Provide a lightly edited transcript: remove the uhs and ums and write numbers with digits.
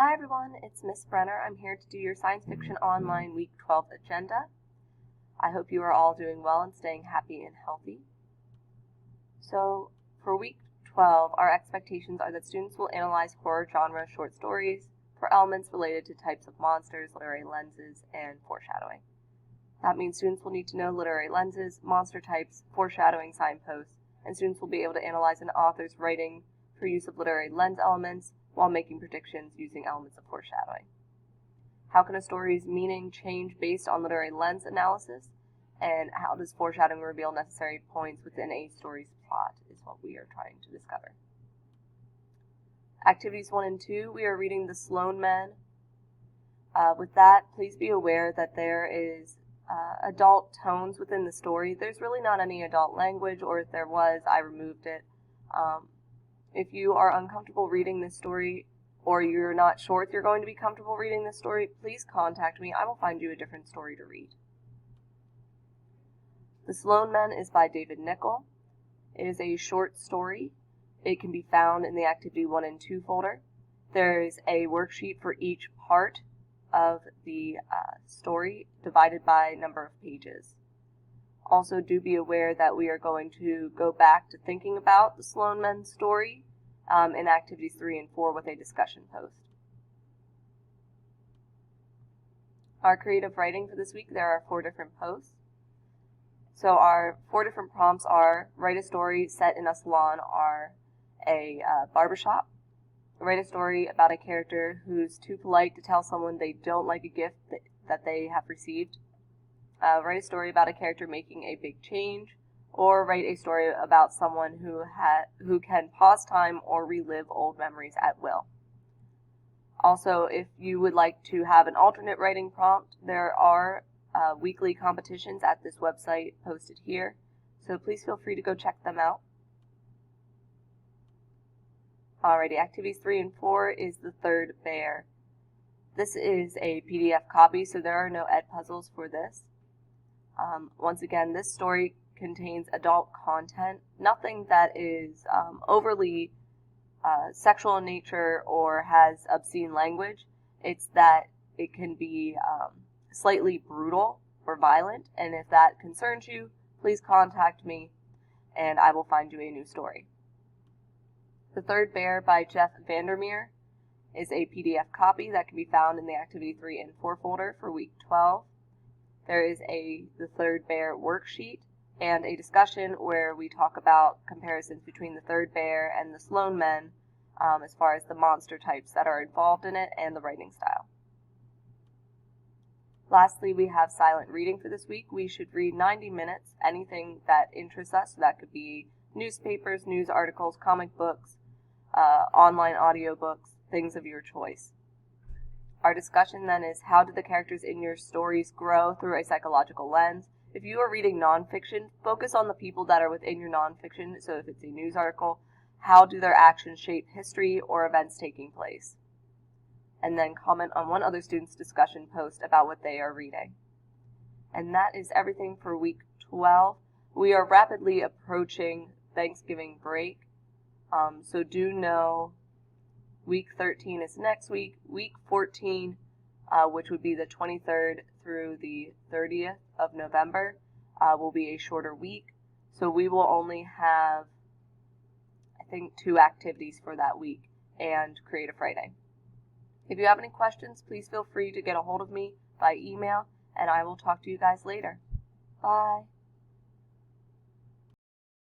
Hi everyone, it's Miss Brenner. I'm here to do your Science Fiction Online Week 12 agenda. I hope you are all doing well and staying happy and healthy. So, for Week 12, our expectations are that students will analyze horror genre short stories for elements related to types of monsters, literary lenses, and foreshadowing. That means students will need to know literary lenses, monster types, foreshadowing signposts, and students will be able to analyze an author's writing for use of literary lens elements while making predictions using elements of foreshadowing. How can a story's meaning change based on literary lens analysis? And how does foreshadowing reveal necessary points within a story's plot is what we are trying to discover. Activities 1 and 2, we are reading The Sloan Men. With that, please be aware that there is adult tones within the story. There's really not any adult language, or if there was, I removed it. If you are uncomfortable reading this story, or you're not sure if you're going to be comfortable reading this story, please contact me. I will find you a different story to read. The Sloan Men is by David Nichol. It is a short story. It can be found in the Activity 1 and 2 folder. There is a worksheet for each part of the story divided by number of pages. Also, do be aware that we are going to go back to thinking about the Sloan Men story in Activities 3 and 4 with a discussion post. Our creative writing for this week, there are 4 different posts. So our 4 different prompts are: write a story set in a salon or a barbershop. Write a story about a character who's too polite to tell someone they don't like a gift that they have received. Write a story about a character making a big change, or write a story about someone who can pause time or relive old memories at will. Also, if you would like to have an alternate writing prompt, there are weekly competitions at this website posted here, so please feel free to go check them out. Alrighty, Activities 3 and 4 is The Third Bear. This is a PDF copy, so there are no ed puzzles for this. Once again, this story contains adult content, nothing that is overly sexual in nature or has obscene language. It's that it can be slightly brutal or violent, and if that concerns you, please contact me and I will find you a new story. The Third Bear by Jeff Vandermeer is a PDF copy that can be found in the Activity 3 and 4 folder for Week 12. There is The Third Bear worksheet and a discussion where we talk about comparisons between The Third Bear and The Sloan Men as far as the monster types that are involved in it and the writing style. Lastly, we have silent reading for this week. We should read 90 minutes, anything that interests us. So that could be newspapers, news articles, comic books, online audiobooks, things of your choice. Our discussion then is: how do the characters in your stories grow through a psychological lens? If you are reading nonfiction, focus on the people that are within your nonfiction. So if it's a news article, how do their actions shape history or events taking place? And then comment on one other student's discussion post about what they are reading. And that is everything for Week 12. We are rapidly approaching Thanksgiving break, so do know Week 13 is next week. Week 14, which would be the 23rd through the 30th of November, will be a shorter week. So we will only have, I think, 2 activities for that week and creative writing. If you have any questions, please feel free to get a hold of me by email, and I will talk to you guys later. Bye.